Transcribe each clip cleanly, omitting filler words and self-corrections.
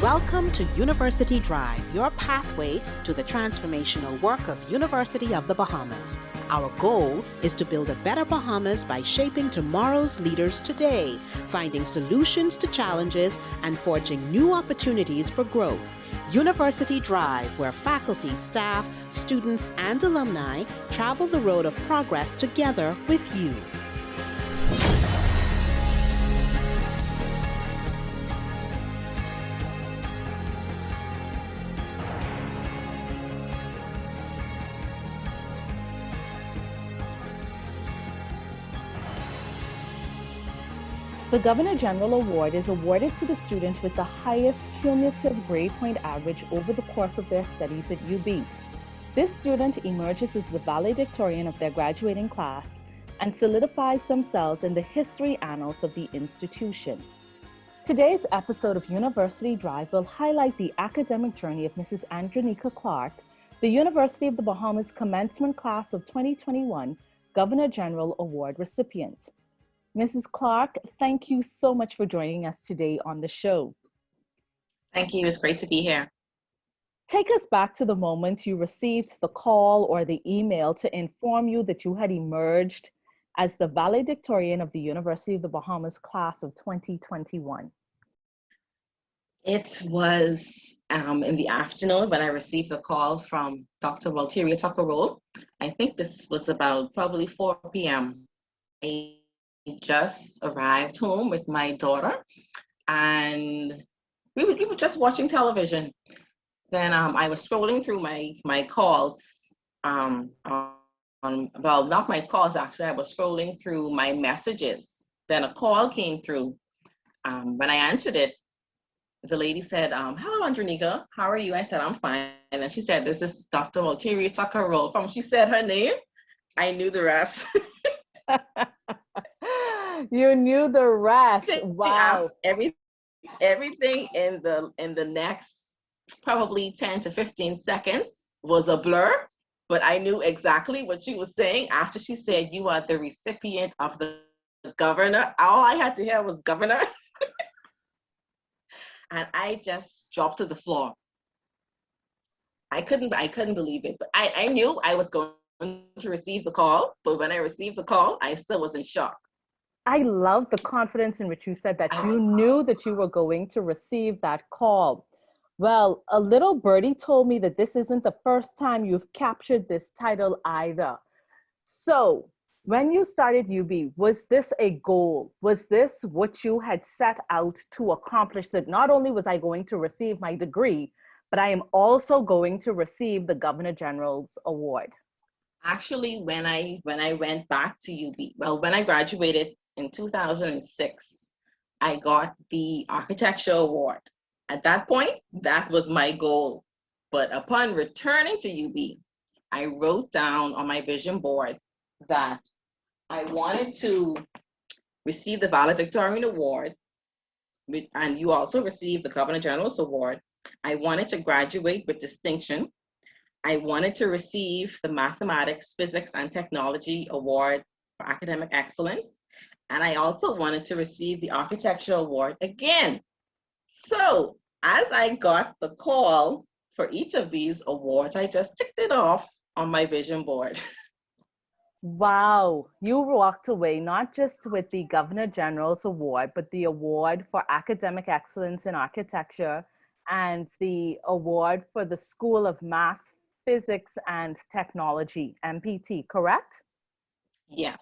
Welcome to University Drive, your pathway to the transformational work of University of the Bahamas. Our goal is to build a better Bahamas by shaping tomorrow's leaders today, finding solutions to challenges, and forging new opportunities for growth. University Drive, where faculty, staff, students, and alumni travel the road of progress together with you. The Governor General Award is awarded to the student with the highest cumulative grade point average over the course of their studies at UB. This student emerges as the valedictorian of their graduating class and solidifies themselves in the history annals of the institution. Today's episode of University Drive will highlight the academic journey of Mrs. Andronika Clark, the University of the Bahamas Commencement Class of 2021 Governor General Award recipient. Mrs. Clark, thank you so much for joining us today on the show. Thank you. It's great to be here. Take us back to the moment you received the call or the email to inform you that you had emerged as the valedictorian of the University of the Bahamas class of 2021. It was in the afternoon when I received the call from Dr. Walteria Tucker-Roll. I think this was about probably 4 p.m. I just arrived home with my daughter and we were just watching television. Then I was scrolling through my calls, well, not my calls actually, I was scrolling through my messages. Then a call came through. When I answered it, the lady said, hello, Andronika, how are you? I said, I'm fine. And then she said, this is Dr. Walteria Tucker-Roll. From she said her name, I knew the rest. You knew the rest. Wow. Everything in the next probably 10 to 15 seconds was a blur, but I knew exactly what she was saying after she said, you are the recipient of the governor. All I had to hear was governor. And I just dropped to the floor. I couldn't believe it, but I knew I was going to receive the call, but when I received the call, I still was in shock. I love the confidence in which you said that you knew that you were going to receive that call. Well, a little birdie told me that this isn't the first time you've captured this title either. So when you started UB, was this a goal? Was this what you had set out to accomplish? That not only was I going to receive my degree, but I am also going to receive the Governor General's Award? Actually, when I went back to UB, well, when I graduated in 2006, I got the Architecture Award. At that point, that was my goal. But upon returning to UB, I wrote down on my vision board that I wanted to receive the Valedictorian Award, and you also received the Governor General's Award. I wanted to graduate with distinction. I wanted to receive the Mathematics, Physics, and Technology Award for Academic Excellence. And I also wanted to receive the Architecture Award again. So as I got the call for each of these awards, I just ticked it off on my vision board. Wow, you walked away not just with the Governor General's Award, but the Award for Academic Excellence in Architecture and the Award for the School of Math, Physics, and Technology, MPT, correct? Yes.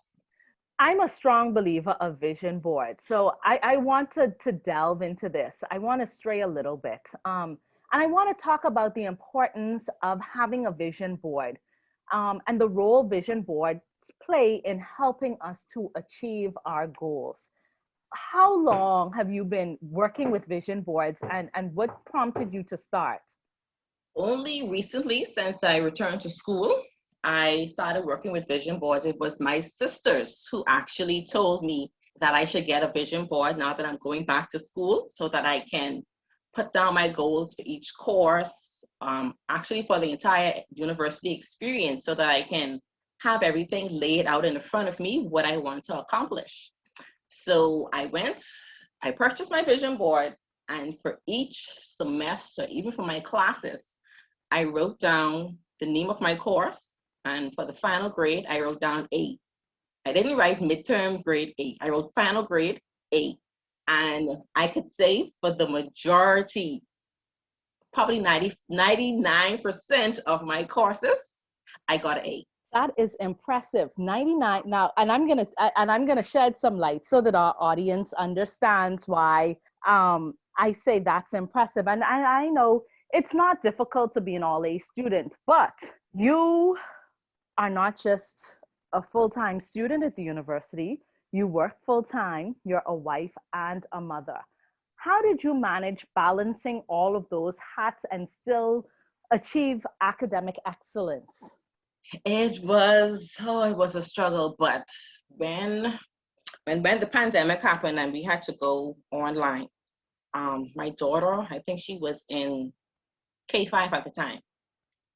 I'm a strong believer of vision boards. So I want to delve into this. I want to stray a little bit. And I want to talk about the importance of having a vision board and the role vision boards play in helping us to achieve our goals. How long have you been working with vision boards and what prompted you to start? Only recently, since I returned to school, I started working with vision boards. It was my sisters who actually told me that I should get a vision board now that I'm going back to school so that I can put down my goals for each course, actually for the entire university experience so that I can have everything laid out in front of me, what I want to accomplish. So I purchased my vision board, And for each semester, even for my classes, I wrote down the name of my course. And for the final grade, I wrote down A. I didn't write midterm grade A. I wrote final grade A. And I could say for the majority, probably 99% of my courses, I got an A. That is impressive. 99 now, and I'm gonna shed some light so that our audience understands why I say that's impressive. And I know it's not difficult to be an all A student, but you are not just a full-time student at the university. You work full-time, you're a wife and a mother. How did you manage balancing all of those hats and still achieve academic excellence? It was a struggle, but when the pandemic happened and we had to go online, my daughter, I think she was in K5 at the time.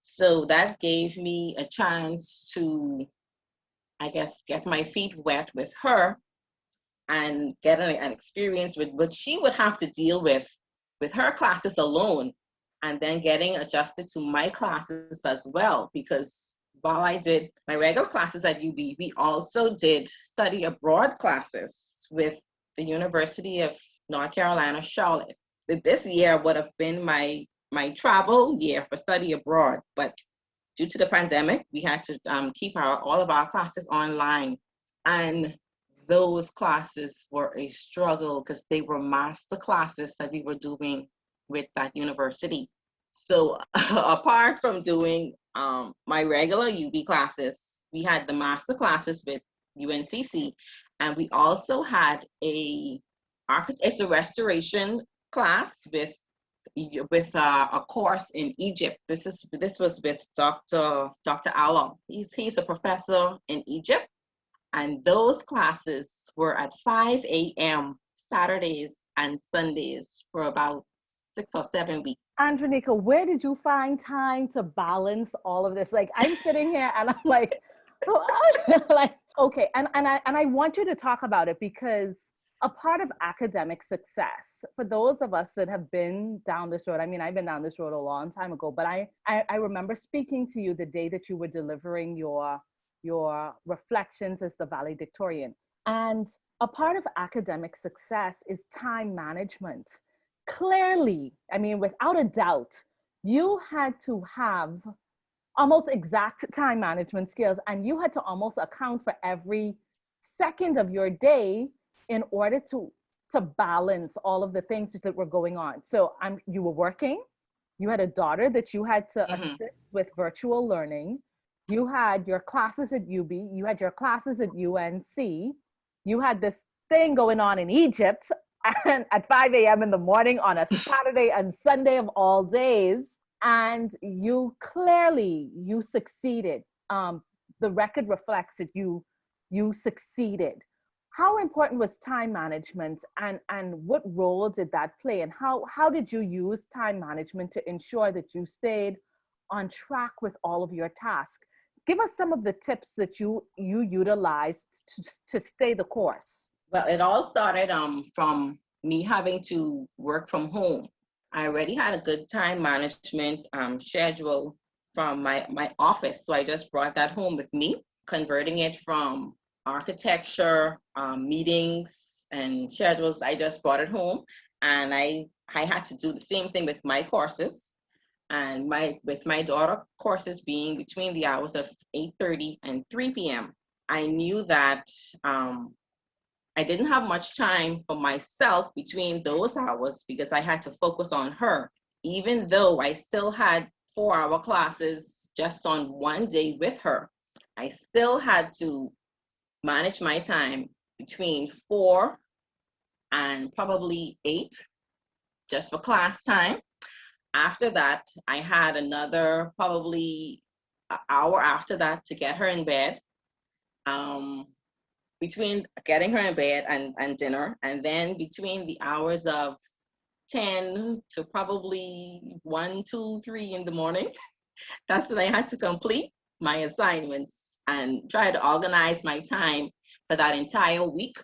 So that gave me a chance to, I guess, get my feet wet with her and get an experience with what she would have to deal with her classes alone, and then getting adjusted to my classes as well. Because while I did my regular classes at UB, we also did study abroad classes with the University of North Carolina, Charlotte. This year would have been my travel year for study abroad, but due to the pandemic, we had to keep all of our classes online. And those classes were a struggle because they were master classes that we were doing with that university. So apart from doing my regular UB classes, we had the master classes with UNCC, and we also had it's a restoration class with a course in Egypt. This was with Dr. Allah. He's a professor in Egypt, and those classes were at 5 a.m. Saturdays and Sundays for about 6 or 7 weeks. Andronika, where did you find time to balance all of this? Like, I'm sitting here and I'm like, like, okay, and I want you to talk about it, because a part of academic success, for those of us that have been down this road, I mean, I've been down this road a long time ago, but I remember speaking to you the day that you were delivering your reflections as the valedictorian. And a part of academic success is time management. Clearly, I mean, without a doubt, you had to have almost exact time management skills, and you had to almost account for every second of your day in order to balance all of the things that were going on. So you were working, you had a daughter that you had to assist with virtual learning, you had your classes at UB, you had your classes at UNC, you had this thing going on in Egypt and at 5 a.m. in the morning on a Saturday and Sunday of all days, and you succeeded. The record reflects that you succeeded. How important was time management, and what role did that play, and how did you use time management to ensure that you stayed on track with all of your tasks? Give us some of the tips that you utilized to stay the course. Well, it all started from me having to work from home. I already had a good time management schedule from my office, so I just brought that home with me, converting it from architecture meetings and schedules. I just brought it home, and I had to do the same thing with my courses, and with my daughter courses being between the hours of 8:30 and 3 p.m. I knew that I didn't have much time for myself between those hours because I had to focus on her. Even though I still had 4-hour classes just on one day with her, I still had to manage my time between 4 and probably 8 just for class time. After that, I had another probably an hour after that to get her in bed. Between getting her in bed and dinner, and then between the hours of 10 to probably 1, 2, 3 in the morning, that's when I had to complete my assignments and try to organize my time for that entire week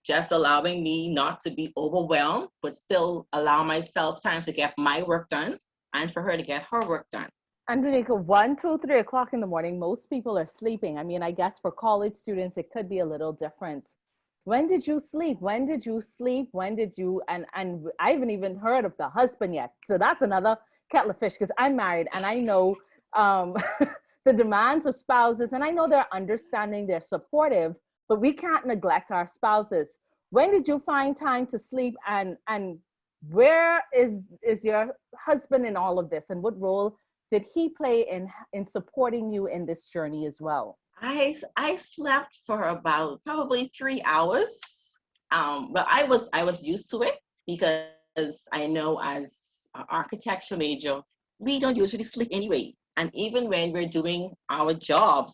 just allowing me not to be overwhelmed, but still allow myself time to get my work done and for her to get her work done. Andronica, 1, 2, 3 o'clock in the morning, most people are sleeping. I mean, I guess for college students, it could be a little different. When did you sleep? When did you sleep? When did you, and I haven't even heard of the husband yet. So that's another kettle of fish, because I'm married and I know the demands of spouses, and I know they're understanding, they're supportive, but we can't neglect our spouses. When did you find time to sleep, and where is your husband in all of this, and what role did he play in supporting you in this journey as well? I slept for about probably 3 hours. But I was used to it because I know as an architecture major, we don't usually sleep anyway. And even when we're doing our jobs,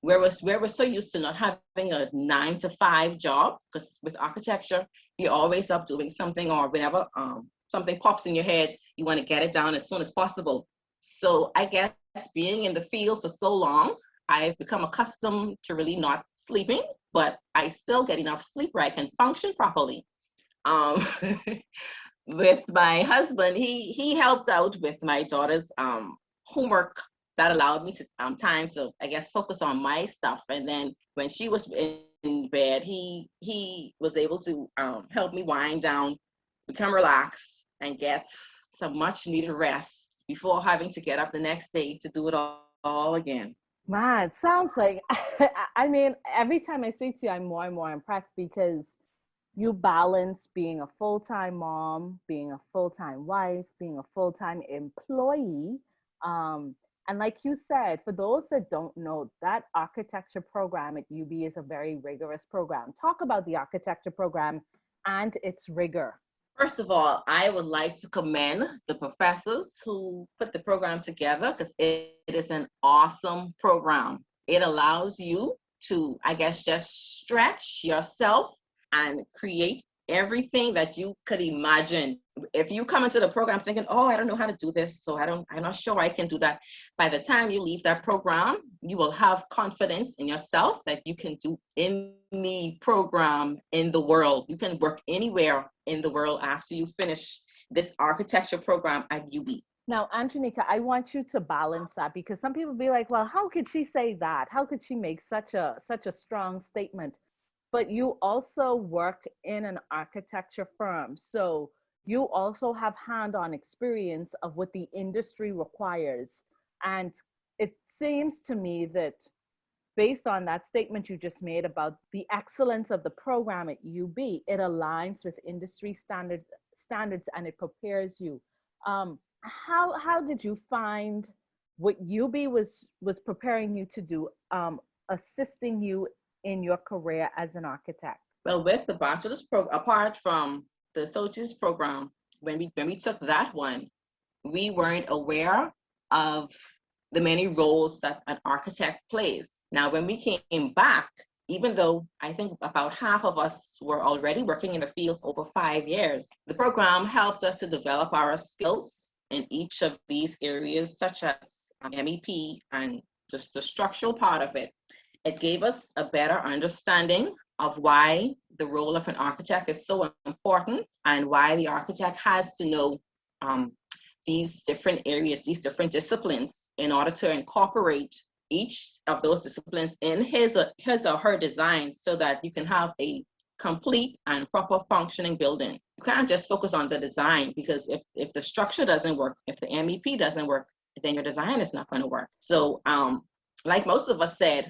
where we're so used to not having a 9 to 5 job, because with architecture, you're always up doing something, or whenever something pops in your head, you want to get it down as soon as possible. So I guess being in the field for so long, I've become accustomed to really not sleeping, but I still get enough sleep where I can function properly. Um, with my husband, he helped out with my daughter's homework. That allowed me to time to, I guess, focus on my stuff. And then when she was in bed, he was able to help me wind down, become relaxed, and get some much needed rest before having to get up the next day to do it all again. Man, it sounds like, I mean, every time I speak to you, I'm more and more impressed, because you balance being a full-time mom, being a full-time wife, being a full-time employee. And like you said, for those that don't know, that architecture program at UB is a very rigorous program. Talk about the architecture program and its rigor. First of all, I would like to commend the professors who put the program together, because it is an awesome program. It allows you to, I guess, just stretch yourself and create everything that you could imagine. If you come into the program thinking, oh, I don't know how to do this, so I'm not sure I can do that. By the time you leave that program, you will have confidence in yourself that you can do any program in the world. You can work anywhere in the world after you finish this architecture program at UB. Now, Andronica, I want you to balance that, because some people be like, well, how could she say that? How could she make such a strong statement? But you also work in an architecture firm. So you also have hand-on experience of what the industry requires. And it seems to me that based on that statement you just made about the excellence of the program at UB, it aligns with industry standards and it prepares you. How did you find what UB was preparing you to do, assisting you in your career as an architect? Well, with the bachelor's program, apart from the associate's program, when we took that one, we weren't aware of the many roles that an architect plays. Now, when we came back, even though I think about half of us were already working in the field for over 5 years, the program helped us to develop our skills in each of these areas, such as MEP and just the structural part of it. It gave us a better understanding of why the role of an architect is so important, and why the architect has to know these different areas, these different disciplines, in order to incorporate each of those disciplines in his or her design, so that you can have a complete and proper functioning building. You can't just focus on the design, because if the structure doesn't work, if the MEP doesn't work, then your design is not going to work. So like most of us said,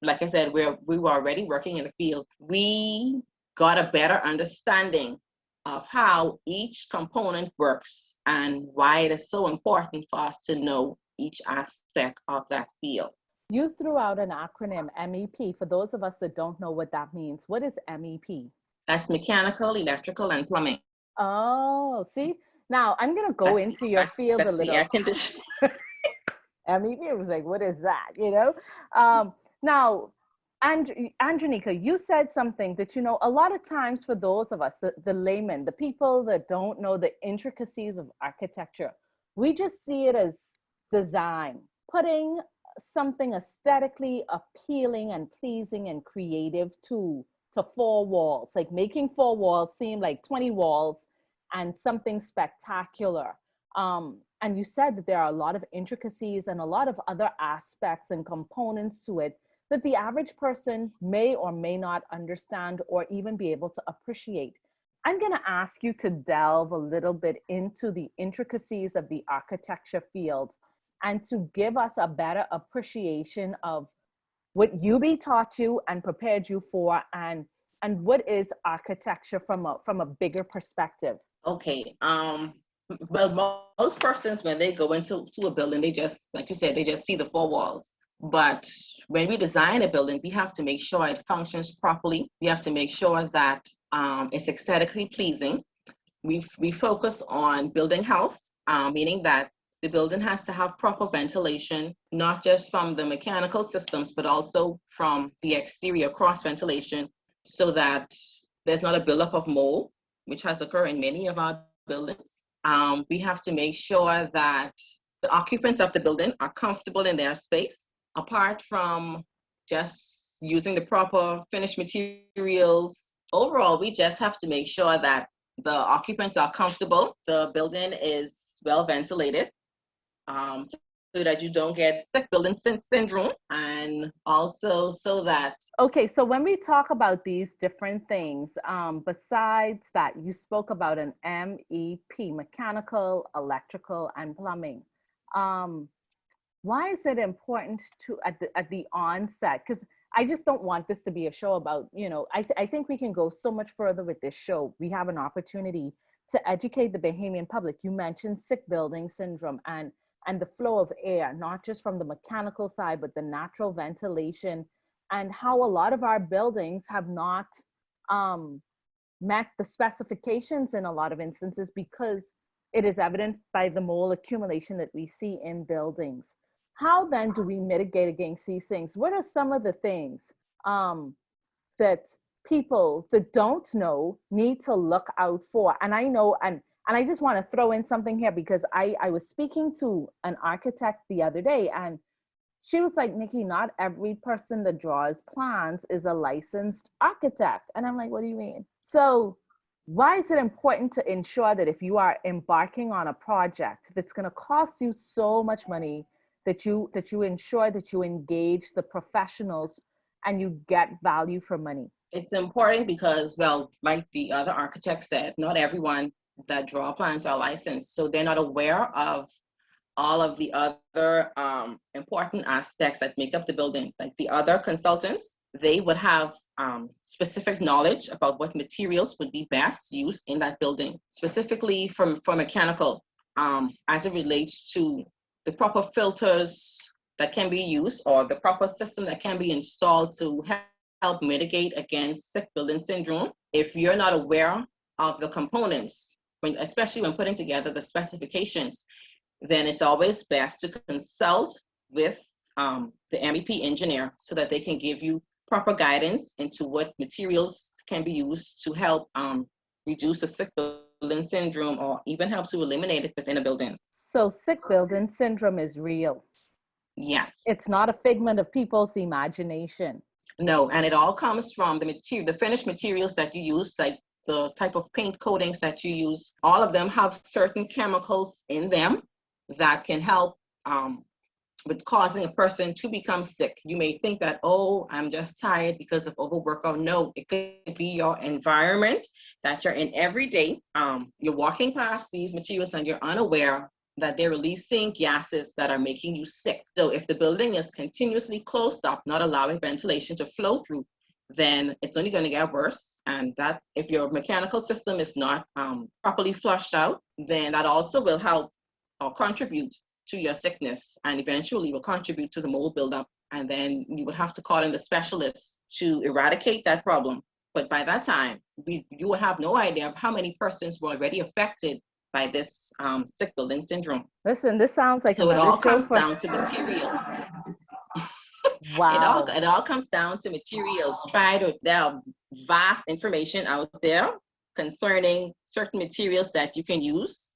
like I said, we were already working in the field, we got a better understanding of how each component works and why it is so important for us to know each aspect of that field. You threw out an acronym, MEP. For those of us that don't know what that means, what is MEP? That's mechanical, electrical, and plumbing. Oh, see? Now I'm going to go into your field a little. The air conditioning. MEP was like, what is that? You know? Now, Andronica, you said something that, you know, a lot of times for those of us, the laymen, the people that don't know the intricacies of architecture, we just see it as design, putting something aesthetically appealing and pleasing and creative to to 4 walls, like making 4 walls seem like 20 walls and something spectacular. And you said that there are a lot of intricacies and a lot of other aspects and components to it that the average person may or may not understand or even be able to appreciate. I'm going to ask you to delve a little bit into the intricacies of the architecture field and to give us a better appreciation of what UB taught you and prepared you for, and what is architecture from a bigger perspective. Okay. Well, most persons, when they go into a building, they just, like you said, they just see the 4 walls. But when we design a building, we have to make sure it functions properly. We have to make sure that it's aesthetically pleasing. We focus on building health, meaning that the building has to have proper ventilation, not just from the mechanical systems, but also from the exterior cross ventilation, so that there's not a buildup of mold, which has occurred in many of our buildings. We have to make sure that the occupants of the building are comfortable in their space, apart from just using the proper finished materials. Overall, we just have to make sure that the occupants are comfortable, the building is well ventilated, so that you don't get sick building syndrome, and also so that. Okay, so when we talk about these different things, besides that, you spoke about an MEP, mechanical, electrical, and plumbing. Why is it important to, at the onset? Because I just don't want this to be a show about, I think we can go so much further with this show. We have an opportunity to educate the Bahamian public. You mentioned sick building syndrome and the flow of air, not just from the mechanical side, but the natural ventilation, and how a lot of our buildings have not met the specifications in a lot of instances, because it is evident by the mold accumulation that we see in buildings. How then do we mitigate against these things? What are some of the things that people that don't know need to look out for? And I know, and I just want to throw in something here, because I was speaking to an architect the other day, and she was like, Nikki, not every person that draws plans is a licensed architect. And I'm like, what do you mean? So why is it important to ensure that if you are embarking on a project that's going to cost you so much money, that you ensure that you engage the professionals and you get value for money? It's important because, well, like the other architect said, not everyone that draw plans are licensed, so they're not aware of all of the other important aspects that make up the building. Like the other consultants, they would have specific knowledge about what materials would be best used in that building, specifically for mechanical, as it relates to the proper filters that can be used, or the proper system that can be installed to help mitigate against sick building syndrome. If you're not aware of the components, especially when putting together the specifications, then it's always best to consult with the MEP engineer, so that they can give you proper guidance into what materials can be used to help reduce the sick building syndrome, or even help to eliminate it within a building. So sick building syndrome is real. Yes. It's not a figment of people's imagination. No, and it all comes from the finished materials that you use, like the type of paint coatings that you use. All of them have certain chemicals in them that can help with causing a person to become sick. You may think that, oh, I'm just tired because of overwork. Oh, no, it could be your environment that you're in every day. You're walking past these materials and you're unaware that they're releasing gases that are making you sick. So if the building is continuously closed up, not allowing ventilation to flow through, then it's only going to get worse. And that if your mechanical system is not properly flushed out, then that also will help or contribute to your sickness, and eventually will contribute to the mold buildup. And then you would have to call in the specialists to eradicate that problem. But by that time, you will have no idea of how many persons were already affected by this sick building syndrome. Listen, this sounds like so it all comes down to materials. Wow. It all comes down to materials. There are vast information out there concerning certain materials that you can use,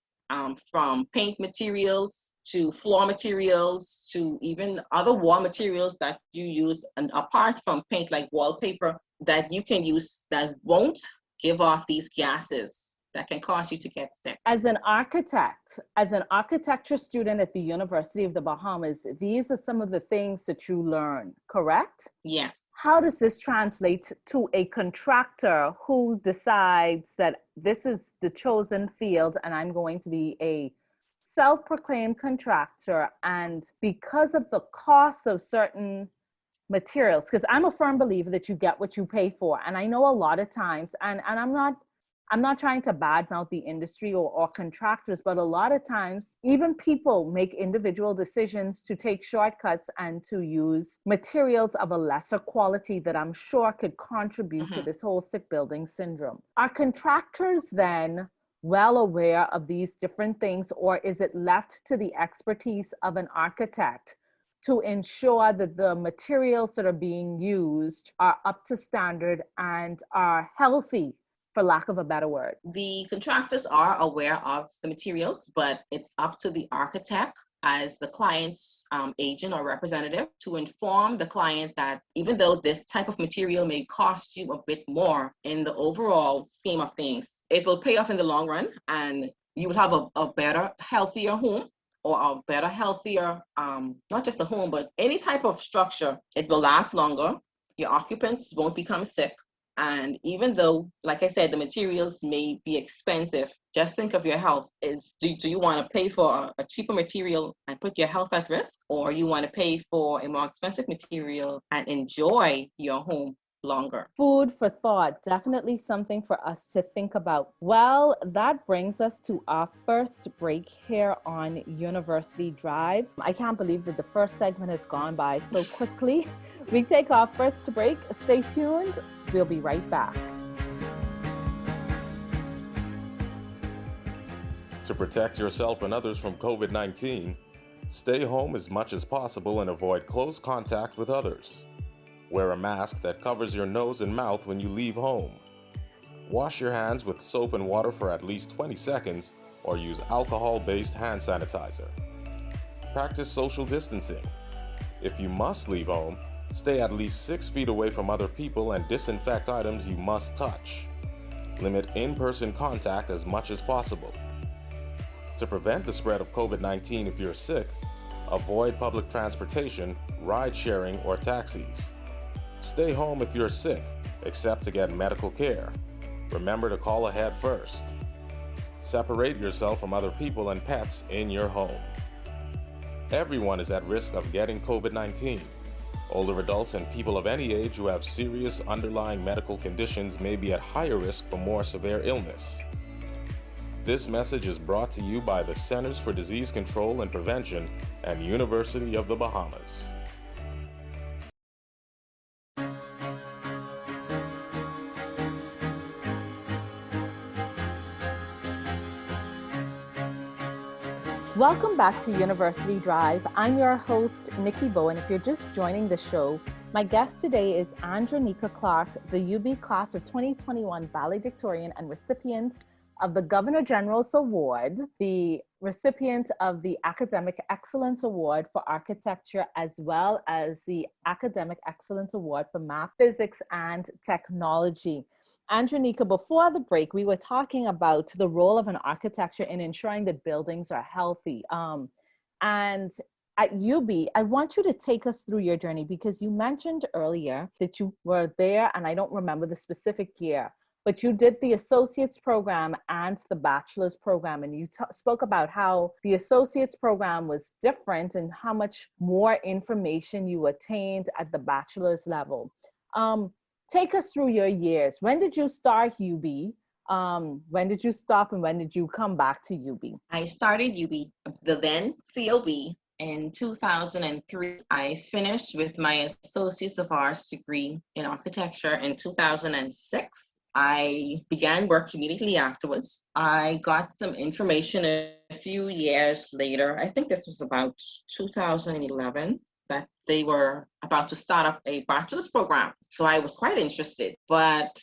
from paint materials to floor materials to even other wall materials that you use. And apart from paint, like wallpaper, that you can use that won't give off these gases that can cause you to get sick. As an architect, as an architecture student at the University of the Bahamas, these are some of the things that you learn, correct? Yes. How does this translate to a contractor who decides that this is the chosen field and I'm going to be a self-proclaimed contractor, and because of the cost of certain materials, because I'm a firm believer that you get what you pay for. And I know a lot of times, and I'm not trying to badmouth the industry or contractors, but a lot of times, even people make individual decisions to take shortcuts and to use materials of a lesser quality that I'm sure could contribute to this whole sick building syndrome. Are contractors then well aware of these different things, or is it left to the expertise of an architect to ensure that the materials that are being used are up to standard and are healthy, for lack of a better word? The contractors are aware of the materials, but it's up to the architect as the client's agent or representative to inform the client that even though this type of material may cost you a bit more in the overall scheme of things, it will pay off in the long run and you will have a better, healthier home, or a better, healthier, not just a home, but any type of structure. It will last longer. Your occupants won't become sick. And even though, like I said, the materials may be expensive, just think of your health. Do you want to pay for a cheaper material and put your health at risk? Or you want to pay for a more expensive material and enjoy your home longer? Food for thought, definitely something for us to think about. Well, that brings us to our first break here on University Drive. I can't believe that the first segment has gone by so quickly. We take our first break. Stay tuned. We'll be right back. To protect yourself and others from COVID-19, stay home as much as possible and avoid close contact with others. Wear a mask that covers your nose and mouth when you leave home. Wash your hands with soap and water for at least 20 seconds or use alcohol-based hand sanitizer. Practice social distancing. If you must leave home, stay at least 6 feet away from other people and disinfect items you must touch. Limit in-person contact as much as possible. To prevent the spread of COVID-19 if you're sick, avoid public transportation, ride-sharing, or taxis. Stay home if you're sick, except to get medical care. Remember to call ahead first. Separate yourself from other people and pets in your home. Everyone is at risk of getting COVID-19. Older adults and people of any age who have serious underlying medical conditions may be at higher risk for more severe illness. This message is brought to you by the Centers for Disease Control and Prevention and University of the Bahamas. Welcome back to University Drive. I'm your host, Nikki Bowen. If you're just joining the show, my guest today is Andronika Clark, the UB Class of 2021 valedictorian and recipient of the Governor General's Award, the recipient of the Academic Excellence Award for Architecture, as well as the Academic Excellence Award for Math, Physics, and Technology. Andronika, before the break, we were talking about the role of an architecture in ensuring that buildings are healthy. And at UB, I want you to take us through your journey, because you mentioned earlier that you were there, and I don't remember the specific year, but you did the associate's program and the bachelor's program. And you spoke about how the associate's program was different and how much more information you attained at the bachelor's level. Take us through your years. When did you start UB? When did you stop, and when did you come back to UB? I started UB, the then COB, in 2003. I finished with my Associates of Arts degree in architecture in 2006. I began work immediately afterwards. I got some information a few years later. I think this was about 2011. That they were about to start up a bachelor's program. So I was quite interested, but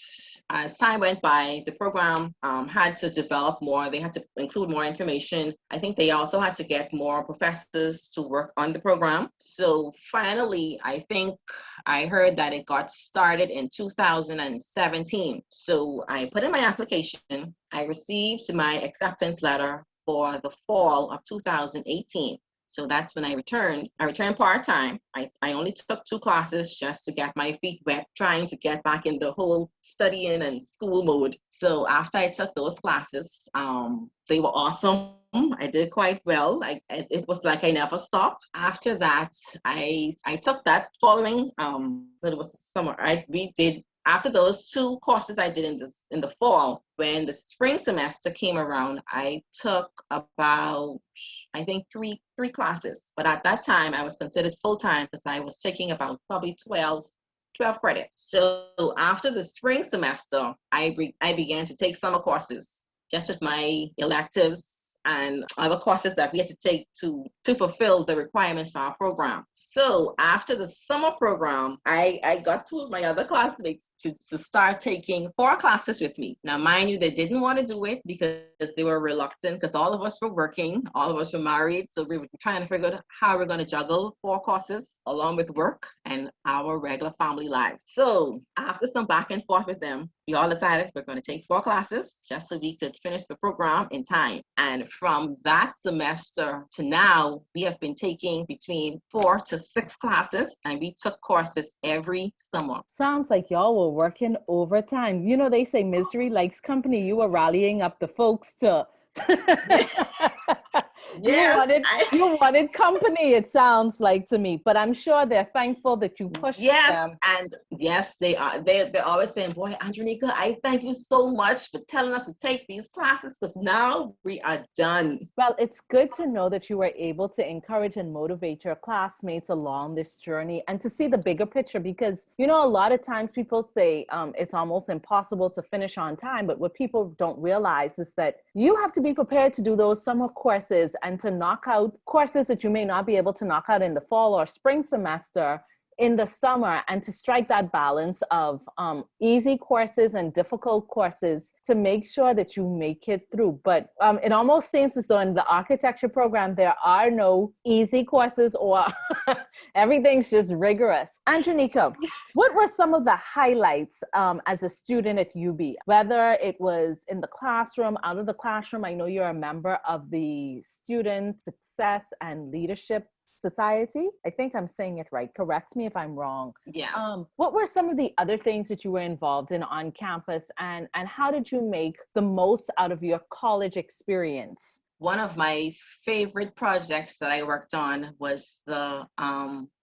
as time went by, the program had to develop more. They had to include more information. I think they also had to get more professors to work on the program. So finally, I think I heard that it got started in 2017. So I put in my application. I received my acceptance letter for the fall of 2018. So that's when I returned. I returned part-time. I only took 2 classes just to get my feet wet, trying to get back in the whole studying and school mode. So after I took those classes, they were awesome. I did quite well. It was like I never stopped. After that, I took that following, but it was summer. We did. After those 2 courses I did in the fall, when the spring semester came around, I took about, I think, three classes. But at that time, I was considered full-time because I was taking about probably 12 credits. So after the spring semester, I began to take summer courses just with my electives and other courses that we had to take to fulfill the requirements for our program. So after the summer program, I got 2 of my other classmates to start taking 4 classes with me. Now, mind you, they didn't want to do it because they were reluctant, because all of us were working, all of us were married. So we were trying to figure out how we're going to juggle 4 courses along with work and our regular family lives. So after some back and forth with them, we all decided we're going to take 4 classes just so we could finish the program in time. And from that semester to now, we have been taking between 4 to 6 classes, and we took courses every summer. Sounds like y'all were working overtime. You know, they say misery likes company. You were rallying up the folks to you wanted company, it sounds like to me, but I'm sure they're thankful that you pushed them. And yes, they are. They're always saying, boy, Andronika, I thank you so much for telling us to take these classes, because now we are done. Well, it's good to know that you were able to encourage and motivate your classmates along this journey and to see the bigger picture, because, you know, a lot of times people say it's almost impossible to finish on time, but what people don't realize is that you have to be prepared to do those summer courses and to knock out courses that you may not be able to knock out in the fall or spring semester in the summer, and to strike that balance of easy courses and difficult courses to make sure that you make it through. But it almost seems as though in the architecture program, there are no easy courses, or everything's just rigorous. Andronika, what were some of the highlights as a student at UB? Whether it was in the classroom, out of the classroom, I know you're a member of the Student Success and Leadership Society. I think I'm saying it right. Correct me if I'm wrong. Yeah. What were some of the other things that you were involved in on campus, and how did you make the most out of your college experience? One of my favorite projects that I worked on was the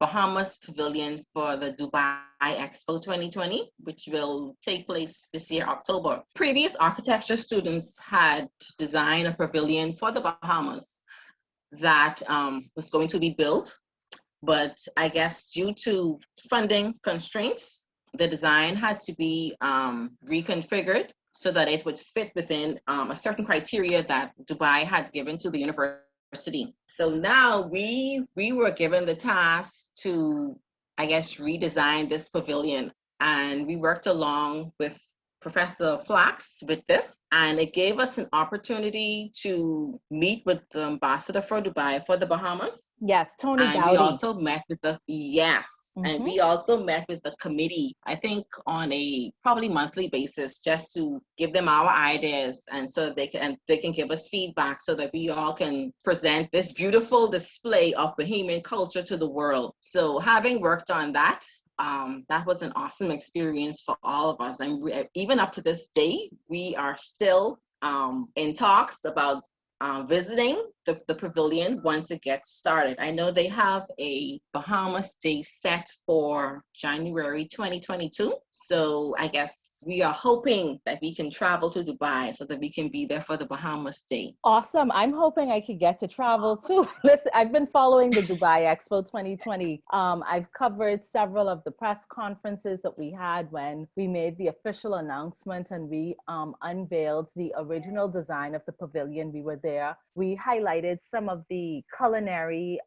Bahamas Pavilion for the Dubai Expo 2020, which will take place this year, October. Previous architecture students had designed a pavilion for the Bahamas that was going to be built, but I guess due to funding constraints, the design had to be reconfigured so that it would fit within a certain criteria that Dubai had given to the university. So now we were given the task to, I guess, redesign this pavilion, and we worked along with Professor Flax with this, and it gave us an opportunity to meet with the ambassador for Dubai for the Bahamas. Yes, Tony and Gowdy. We also met with the and we also met with the committee, I think on a probably monthly basis, just to give them our ideas, and so they can give us feedback so that we all can present this beautiful display of Bahamian culture to the world. So having worked on that, that was an awesome experience for all of us. And even up to this day, we are still in talks about visiting the pavilion once it gets started. I know they have a Bahamas Day set for January 2022. So I guess we are hoping that we can travel to Dubai so that we can be there for the Bahamas Day. Awesome. I'm hoping I could get to travel too. Listen, I've been following the Dubai Expo 2020. I've covered several of the press conferences that we had when we made the official announcement and we unveiled the original design of the pavilion. We were there. We highlighted some of the culinary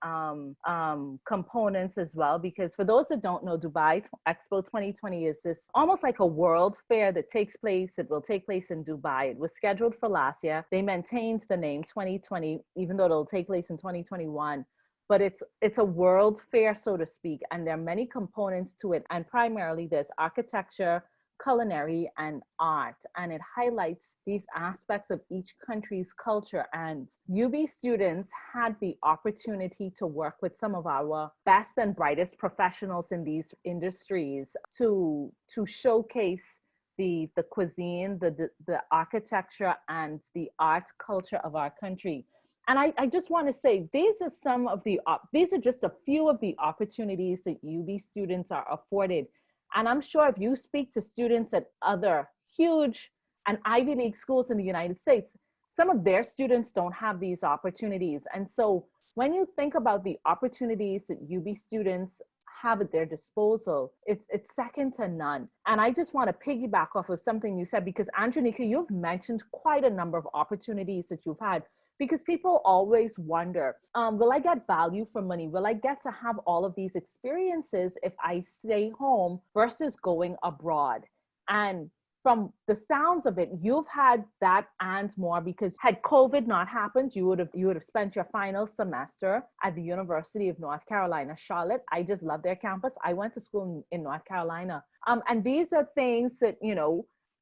components as well, because for those that don't know, Dubai Expo 2020 is this almost like a world fair that it will take place in Dubai. It was scheduled for last year. They maintained the name 2020, even though it'll take place in 2021. But it's a world fair, so to speak, and there are many components to it. And primarily there's architecture, culinary, and art. And it highlights these aspects of each country's culture. And UB students had the opportunity to work with some of our best and brightest professionals in these industries to showcase the cuisine, the architecture, and the art culture of our country. And I just want to say, these are just a few of the opportunities that UB students are afforded. And I'm sure if you speak to students at other huge and Ivy League schools in the United States, some of their students don't have these opportunities. And so when you think about the opportunities that UB students have at their disposal, it's second to none. And I just want to piggyback off of something you said, because Andronika, you've mentioned quite a number of opportunities that you've had. Because people always wonder, will I get value for money? Will I get to have all of these experiences if I stay home versus going abroad? And from the sounds of it, you've had that and more, because had COVID not happened, you would have spent your final semester at the University of North Carolina, Charlotte. I just love their campus. I went to school in North Carolina. And these are things that,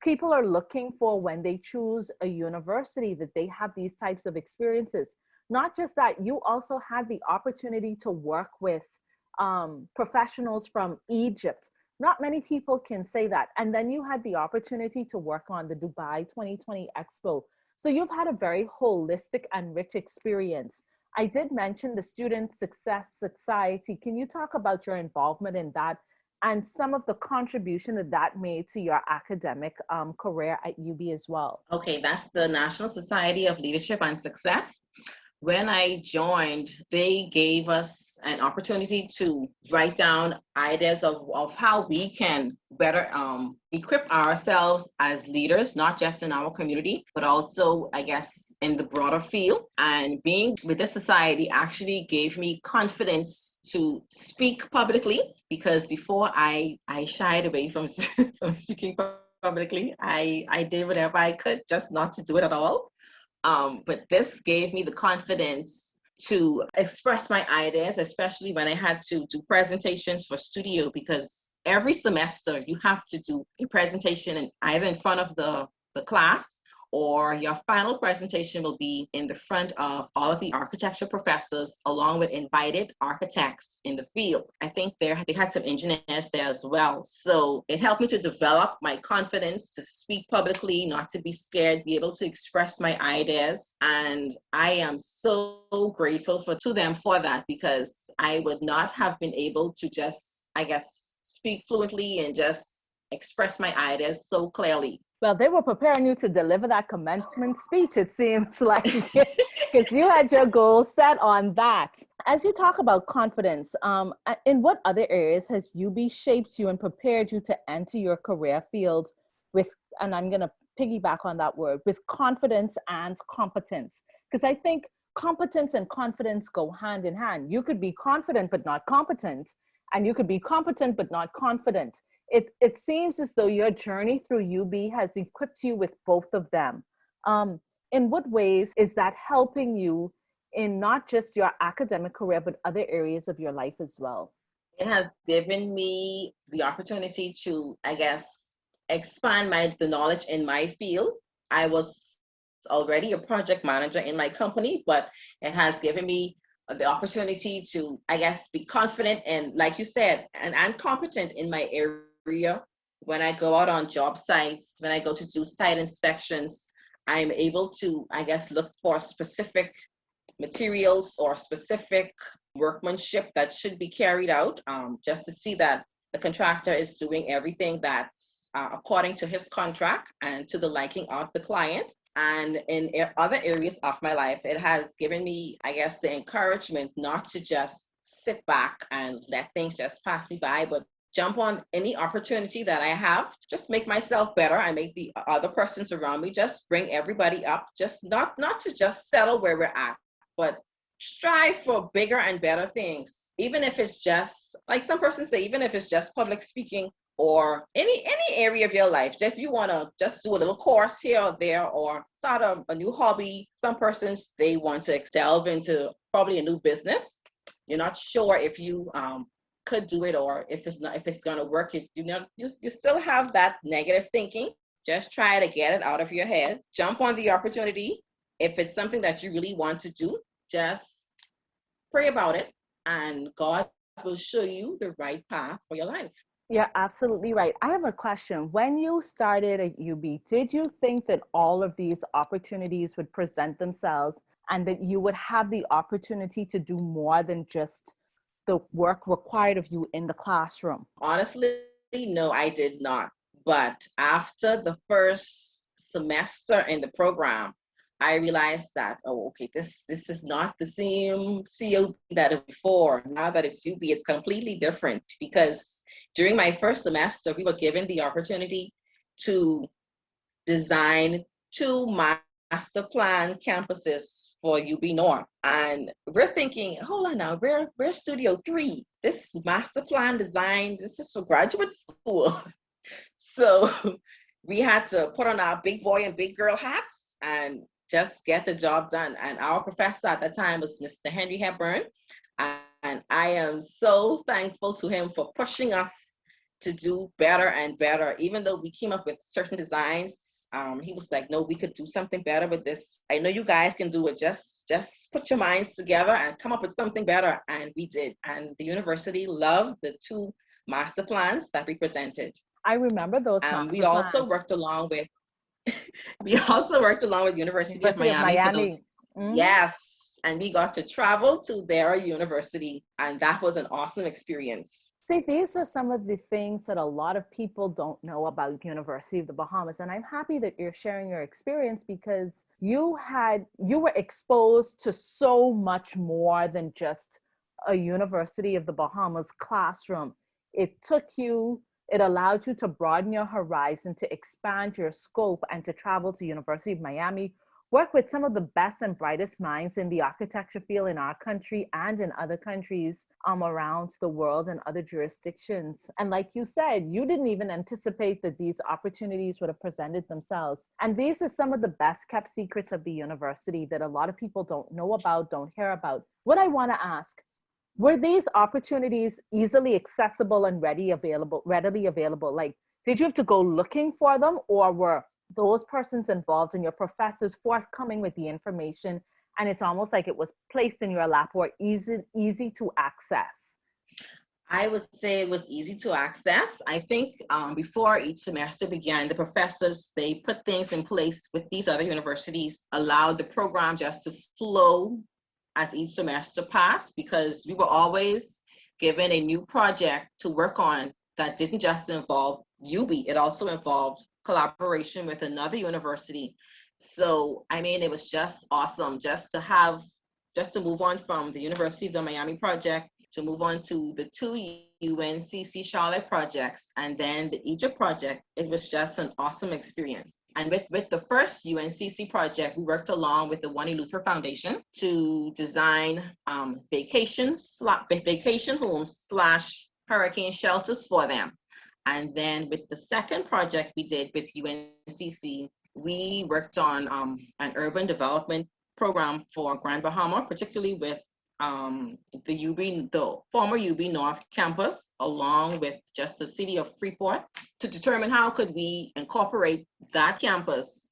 people are looking for when they choose a university, that they have these types of experiences. Not just that, you also had the opportunity to work with professionals from Egypt. Not many people can say that. And then you had the opportunity to work on the Dubai 2020 Expo. So you've had a very holistic and rich experience. I did mention the Student Success Society. Can you talk about your involvement in that and some of the contribution that made to your academic career at UB as well? Okay, that's the National Society of Leadership and Success. When I joined, they gave us an opportunity to write down ideas of how we can better equip ourselves as leaders, not just in our community, but also, I guess, in the broader field. And being with this society actually gave me confidence to speak publicly, because before I shied away from speaking publicly. I did whatever I could just not to do it at all. But this gave me the confidence to express my ideas, especially when I had to do presentations for studio, because every semester you have to do a presentation either in front of the class, or your final presentation will be in the front of all of the architecture professors, along with invited architects in the field. I think they had some engineers there as well. So it helped me to develop my confidence to speak publicly, not to be scared, be able to express my ideas. And I am so grateful to them for that, because I would not have been able to just, I guess, speak fluently and just express my ideas so clearly. Well, they were preparing you to deliver that commencement speech, it seems like, because you had your goals set on that. As you talk about confidence, in what other areas has UB shaped you and prepared you to enter your career field with, and I'm going to piggyback on that word, with confidence and competence? Because I think competence and confidence go hand in hand. You could be confident but not competent, and you could be competent but not confident. It seems as though your journey through UB has equipped you with both of them. In what ways is that helping you in not just your academic career, but other areas of your life as well? It has given me the opportunity to, I guess, expand the knowledge in my field. I was already a project manager in my company, but it has given me the opportunity to, I guess, be confident and, like you said, and competent in my area. When I go out on job sites, when I go to do site inspections, I'm able to, I guess, look for specific materials or specific workmanship that should be carried out, just to see that the contractor is doing everything that's according to his contract and to the liking of the client. And in other areas of my life, it has given me, I guess, the encouragement not to just sit back and let things just pass me by, but jump on any opportunity that I have, just make myself better. I make the other persons around me, just bring everybody up, just not to just settle where we're at, but strive for bigger and better things. Even if it's just, like some persons say, even if it's just public speaking or any area of your life. If you want to just do a little course here or there, or start a new hobby. Some persons, they want to delve into probably a new business. You're not sure if you could do it, or if it's going to work. You still have that negative thinking. Just try to get it out of your head. Jump on the opportunity. If it's something that you really want to do, just pray about it, and God will show you the right path for your life. You're absolutely right. I have a question. When you started at UB, did you think that all of these opportunities would present themselves and that you would have the opportunity to do more than just the work required of you in the classroom? Honestly, no, I did not. But after the first semester in the program, I realized that, oh, okay, this is not the same COB that it was before. Now that it's UB, it's completely different, because during my first semester, we were given the opportunity to design 2 master plan campuses for UB North. And we're thinking, hold on now, we're Studio 3. This master plan design, this is for graduate school. So we had to put on our big boy and big girl hats and just get the job done. And our professor at that time was Mr. Henry Hepburn. And I am so thankful to him for pushing us to do better and better. Even though we came up with certain designs, he was like, no, we could do something better with this. I know you guys can do it. Just put your minds together and come up with something better. And we did. And the university loved the 2 master plans that we presented. I remember those master We also plans. worked along with University of Miami. Mm-hmm. Yes, and we got to travel to their university, and that was an awesome experience. See, these are some of the things that a lot of people don't know about University of the Bahamas. And I'm happy that you're sharing your experience, because you were exposed to so much more than just a University of the Bahamas classroom. It allowed you to broaden your horizon, to expand your scope, and to travel to University of Miami, work with some of the best and brightest minds in the architecture field in our country and in other countries around the world and other jurisdictions. And like you said, you didn't even anticipate that these opportunities would have presented themselves. And these are some of the best kept secrets of the university that a lot of people don't know about, don't hear about. What I want to ask, were these opportunities easily accessible and readily available? Like, did you have to go looking for them, or were those persons involved and your professors forthcoming with the information, and it's almost like it was placed in your lap, or easy to access? I would say it was easy to access. I think before each semester began, the professors, they put things in place with these other universities, allowed the program just to flow as each semester passed, because we were always given a new project to work on that didn't just involve UB, it also involved collaboration with another university. So, I mean, it was just awesome just to move on from the University of the Miami project, to move on to the 2 UNCC Charlotte projects, and then the Egypt project. It was just an awesome experience. And with the first UNCC project, we worked along with the Wani Luther Foundation to design vacation homes / hurricane shelters for them. And then with the second project we did with UNCC, we worked on an urban development program for Grand Bahama, particularly with the former UB North campus, along with just the city of Freeport, to determine how could we incorporate that campus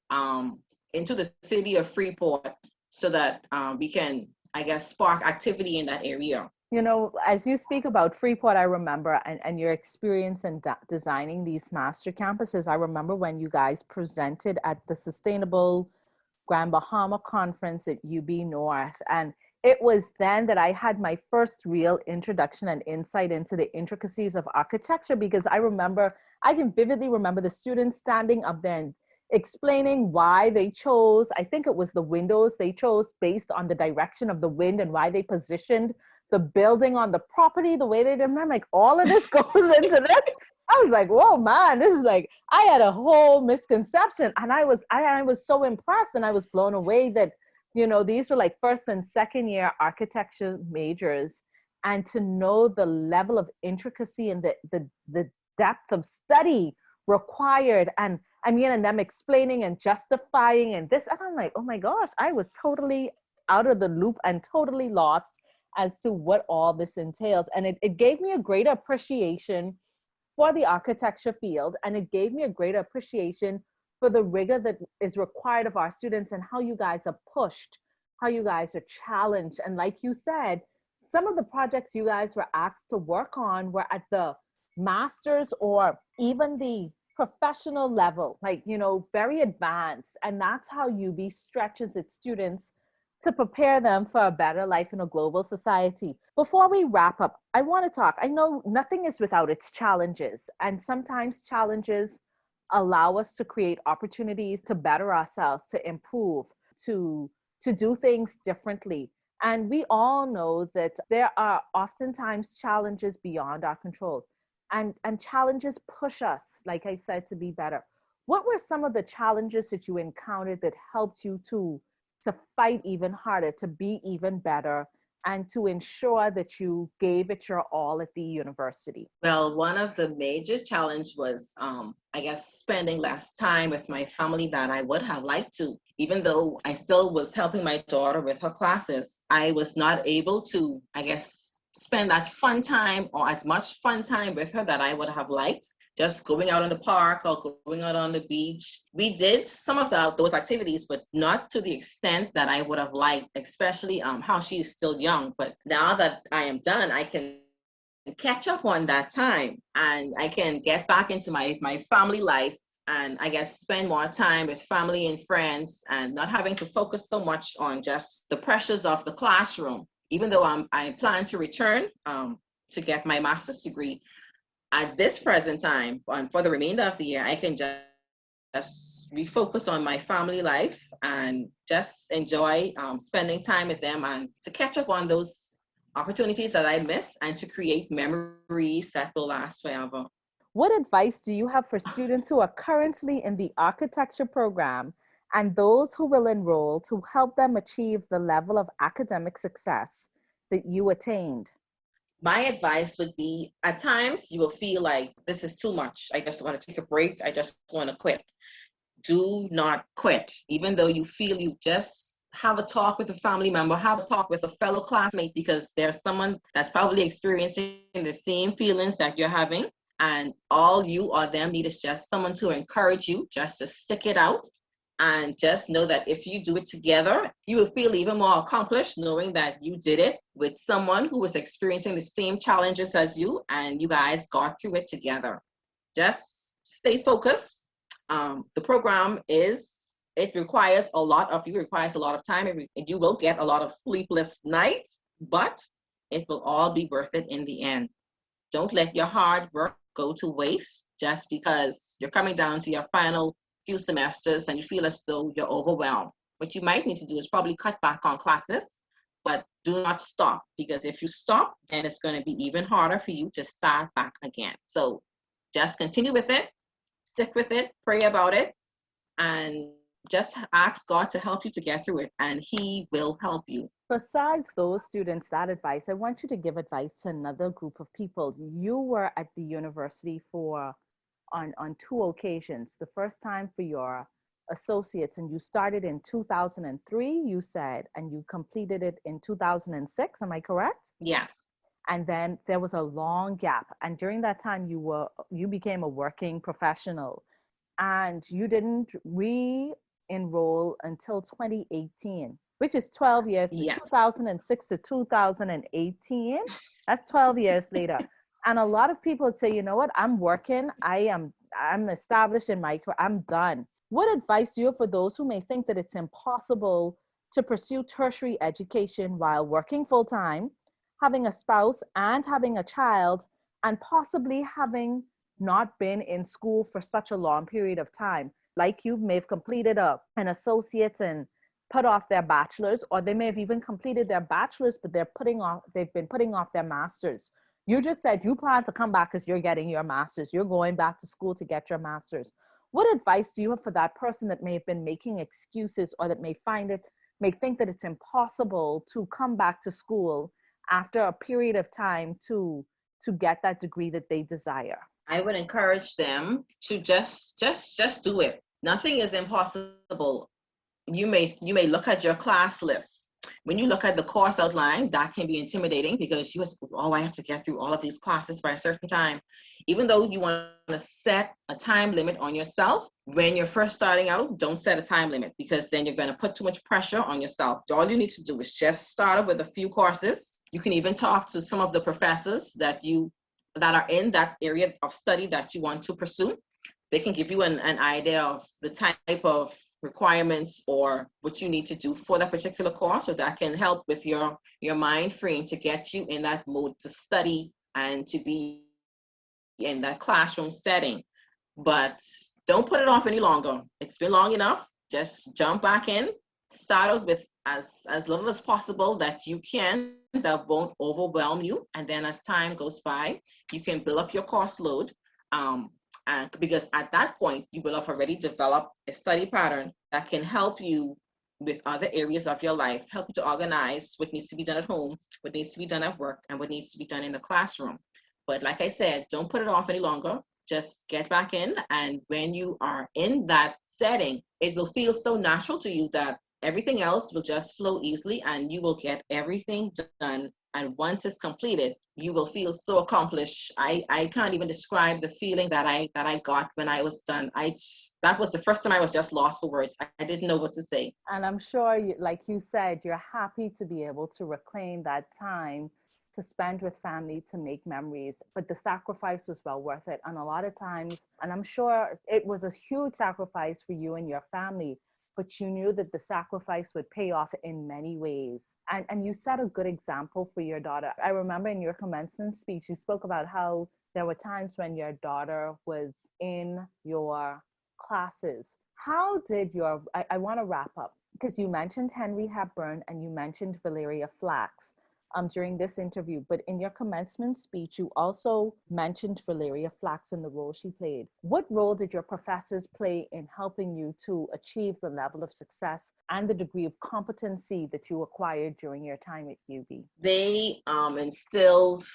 into the city of Freeport, so that we can, I guess, spark activity in that area. You know, as you speak about Freeport, I remember, and your experience in designing these master campuses, I remember when you guys presented at the Sustainable Grand Bahama Conference at UB North. And it was then that I had my first real introduction and insight into the intricacies of architecture, because I can vividly remember the students standing up there and explaining why they chose, I think it was the windows they chose based on the direction of the wind, and why they positioned the building on the property the way they did. I'm like, all of this goes into this? I was like, whoa, man, this is like, I had a whole misconception. And I was so impressed, and I was blown away that, you know, these were like first and second year architecture majors. And to know the level of intricacy and the depth of study required, and and them explaining and justifying and this, and I'm like, oh my gosh, I was totally out of the loop and totally lost as to what all this entails. And it gave me a greater appreciation for the architecture field, and it gave me a greater appreciation for the rigor that is required of our students and how you guys are pushed, how you guys are challenged. And like you said, some of the projects you guys were asked to work on were at the master's or even the professional level, like, very advanced. And that's how UB stretches its students to prepare them for a better life in a global society. Before we wrap up, I want to talk. I know nothing is without its challenges, and sometimes challenges allow us to create opportunities to better ourselves, to improve, to do things differently. And we all know that there are oftentimes challenges beyond our control. And challenges push us, like I said, to be better. What were some of the challenges that you encountered that helped you to fight even harder, to be even better, and to ensure that you gave it your all at the university? Well, one of the major challenge was, I guess, spending less time with my family than I would have liked to. Even though I still was helping my daughter with her classes, I was not able to, I guess, spend that fun time or as much fun time with her that I would have liked. Just going out in the park or going out on the beach. We did some of those activities, but not to the extent that I would have liked, especially how she's still young. But now that I am done, I can catch up on that time and I can get back into my family life and I guess spend more time with family and friends and not having to focus so much on just the pressures of the classroom. Even though I plan to return to get my master's degree, at this present time, for the remainder of the year, I can just refocus on my family life and just enjoy spending time with them and to catch up on those opportunities that I miss and to create memories that will last forever. What advice do you have for students who are currently in the architecture program and those who will enroll to help them achieve the level of academic success that you attained? My advice would be, at times you will feel like this is too much. I just want to take a break. I just want to quit. Do not quit. Even though you feel, you just have a talk with a family member, have a talk with a fellow classmate, because there's someone that's probably experiencing the same feelings that you're having. And all you or them need is just someone to encourage you, just to stick it out. And just know that if you do it together, you will feel even more accomplished knowing that you did it with someone who was experiencing the same challenges as you and you guys got through it together. Just stay focused. The program it requires a lot of you, requires a lot of time, and you will get a lot of sleepless nights, but it will all be worth it in the end. Don't let your hard work go to waste just because you're coming down to your final few semesters and you feel as though you're overwhelmed. What you might need to do is probably cut back on classes, but do not stop, because if you stop, then it's going to be even harder for you to start back again. So just continue with it, stick with it, pray about it, and just ask God to help you to get through it, and He will help you. Besides those students, that advice, I want you to give advice to another group of people. You were at the university on two occasions. The first time for your associates, and you started in 2003, you said, and you completed it in 2006. Am I correct? Yes. And then there was a long gap. And during that time, you became a working professional, and you didn't re-enroll until 2018, which is 12 years. Yes. 2006 to 2018. That's 12 years later. And a lot of people would say, you know what, I'm working, I'm established in my career, I'm done. What advice do you have for those who may think that it's impossible to pursue tertiary education while working full time, having a spouse and having a child, and possibly having not been in school for such a long period of time? Like you may have completed an associate's and put off their bachelor's, or they may have even completed their bachelor's, but they've been putting off their master's. You just said you plan to come back because you're getting your master's. You're going back to school to get your master's. What advice do you have for that person that may have been making excuses, or that may think that it's impossible to come back to school after a period of time to get that degree that they desire? I would encourage them to just do it. Nothing is impossible. You may look at your class list. When you look at the course outline, that can be intimidating because I have to get through all of these classes by a certain time. Even though you want to set a time limit on yourself, when you're first starting out, don't set a time limit because then you're going to put too much pressure on yourself. All you need to do is just start up with a few courses. You can even talk to some of the professors that are in that area of study that you want to pursue. They can give you an idea of the type of requirements or what you need to do for that particular course, so that can help with your mind frame to get you in that mode to study and to be in that classroom setting. But don't put it off any longer. It's been long enough. Just jump back in, start out with as little as possible that you can, that won't overwhelm you. And then as time goes by, you can build up your course load. And because at that point, you will have already developed a study pattern that can help you with other areas of your life, help you to organize what needs to be done at home, what needs to be done at work, and what needs to be done in the classroom. But like I said, don't put it off any longer. Just get back in. And when you are in that setting, it will feel so natural to you that everything else will just flow easily and you will get everything done. And once it's completed, you will feel so accomplished. I can't even describe the feeling that I got when I was done. That was the first time I was just lost for words. I didn't know what to say. And I'm sure, like you said, you're happy to be able to reclaim that time to spend with family, to make memories, but the sacrifice was well worth it. And a lot of times, and I'm sure it was a huge sacrifice for you and your family, but you knew that the sacrifice would pay off in many ways. And you set a good example for your daughter. I remember in your commencement speech, you spoke about how there were times when your daughter was in your classes. How did I want to wrap up, because you mentioned Henry Hepburn and you mentioned Valeria Flax during this interview, but in your commencement speech, you also mentioned Valeria Flax and the role she played. What role did your professors play in helping you to achieve the level of success and the degree of competency that you acquired during your time at UB? They instilled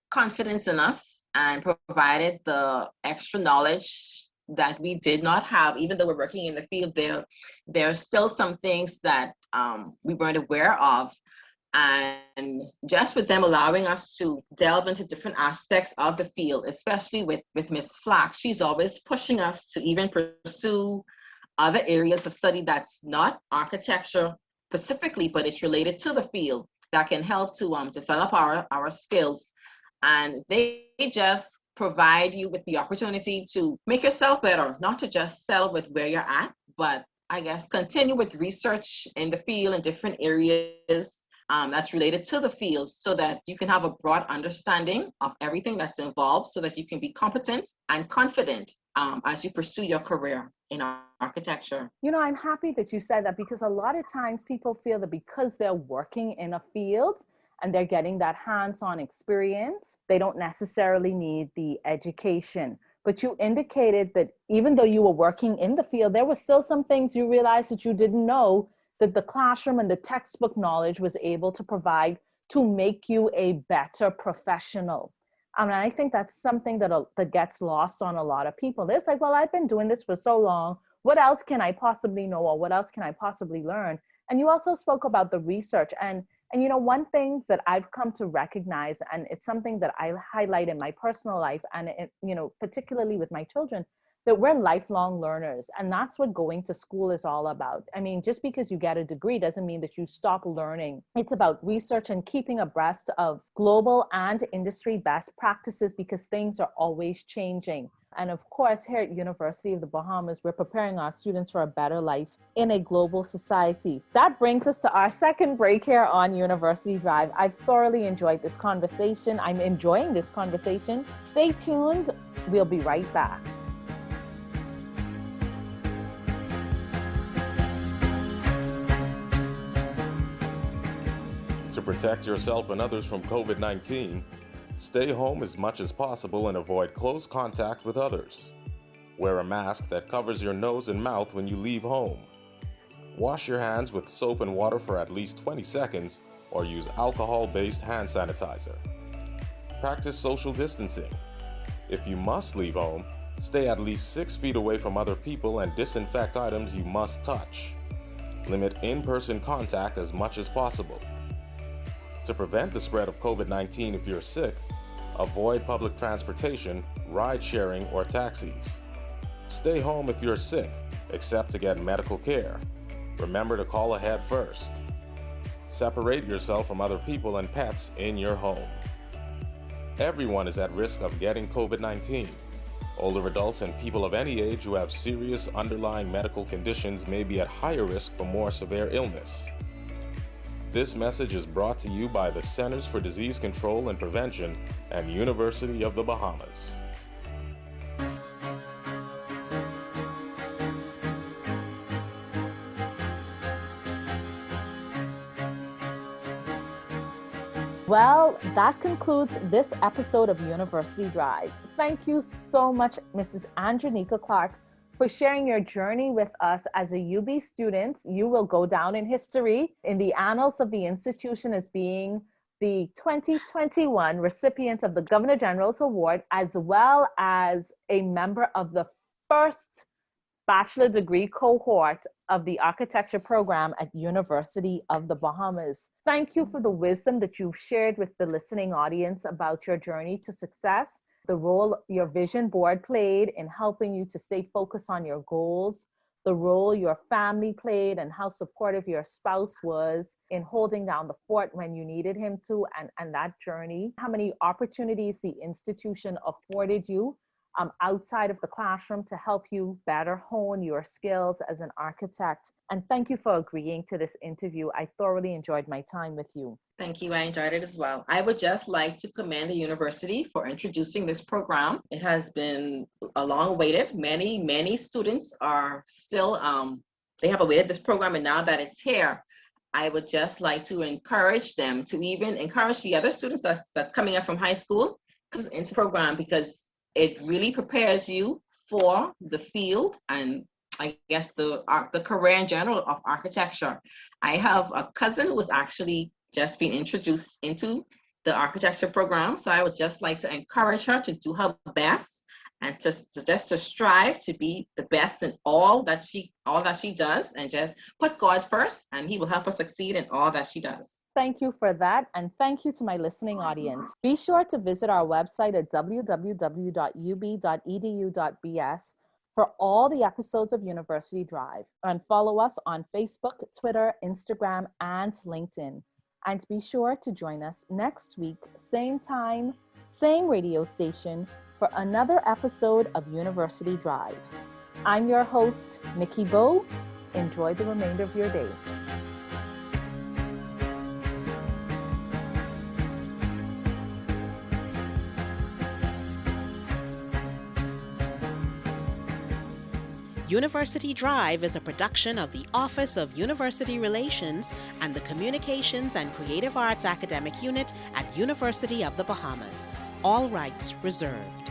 confidence in us and provided the extra knowledge that we did not have. Even though we're working in the field, there are still some things that we weren't aware of. And just with them allowing us to delve into different aspects of the field, especially with Ms. Flax, she's always pushing us to even pursue other areas of study that's not architecture specifically, but it's related to the field that can help to develop our skills. And they just provide you with the opportunity to make yourself better, not to just settle with where you're at, but I guess continue with research in the field in different areas that's related to the field, so that you can have a broad understanding of everything that's involved, so that you can be competent and confident as you pursue your career in architecture. You know, I'm happy that you said that, because a lot of times people feel that because they're working in a field and they're getting that hands-on experience, they don't necessarily need the education. But you indicated that even though you were working in the field, there were still some things you realized that you didn't know, that the classroom and the textbook knowledge was able to provide to make you a better professional. And I think that's something that gets lost on a lot of people. It's like, well, I've been doing this for so long. What else can I possibly know, or what else can I possibly learn? And you also spoke about the research. And you know, one thing that I've come to recognize, and it's something that I highlight in my personal life, and you know, particularly with my children, that we're lifelong learners. And that's what going to school is all about. I mean, just because you get a degree doesn't mean that you stop learning. It's about research and keeping abreast of global and industry best practices, because things are always changing. And of course, here at University of the Bahamas, we're preparing our students for a better life in a global society. That brings us to our second break here on University Drive. I've thoroughly enjoyed this conversation. I'm enjoying this conversation. Stay tuned. We'll be right back. To protect yourself and others from COVID-19, stay home as much as possible and avoid close contact with others. Wear a mask that covers your nose and mouth when you leave home. Wash your hands with soap and water for at least 20 seconds, or use alcohol-based hand sanitizer. Practice social distancing. If you must leave home, stay at least 6 feet away from other people and disinfect items you must touch. Limit in-person contact as much as possible. To prevent the spread of COVID-19 if you're sick, avoid public transportation, ride-sharing, or taxis. Stay home if you're sick, except to get medical care. Remember to call ahead first. Separate yourself from other people and pets in your home. Everyone is at risk of getting COVID-19. Older adults and people of any age who have serious underlying medical conditions may be at higher risk for more severe illness. This message is brought to you by the Centers for Disease Control and Prevention and University of the Bahamas. Well, that concludes this episode of University Drive. Thank you so much, Mrs. Andronika Clark, for sharing your journey with us as a UB student. You will go down in history in the annals of the institution as being the 2021 recipient of the Governor General's Award, as well as a member of the first bachelor degree cohort of the architecture program at University of the Bahamas. Thank you for the wisdom that you've shared with the listening audience about your journey to success, the role your vision board played in helping you to stay focused on your goals, the role your family played and how supportive your spouse was in holding down the fort when you needed him to, and that journey, how many opportunities the institution afforded you outside of the classroom to help you better hone your skills as an architect. And thank you for agreeing to this interview. I thoroughly enjoyed my time with you. Thank you. I enjoyed it as well. I would just like to commend the university for introducing this program. It has been a long awaited. Many students are still, they have awaited this program, and now that it's here, I would just like to encourage them to even encourage the other students that's coming up from high school into the program, because it really prepares you for the field and I guess the career in general of architecture. I have a cousin who was actually just being introduced into the architecture program. So I would just like to encourage her to do her best and to strive to be the best in all that she does, and just put God first, and he will help her succeed in all that she does. Thank you for that. And thank you to my listening audience. Be sure to visit our website at www.ub.edu.bs for all the episodes of University Drive, and follow us on Facebook, Twitter, Instagram, and LinkedIn. And be sure to join us next week, same time, same radio station, for another episode of University Drive. I'm your host, Nikki Bowe. Enjoy the remainder of your day. University Drive is a production of the Office of University Relations and the Communications and Creative Arts Academic Unit at University of the Bahamas. All rights reserved.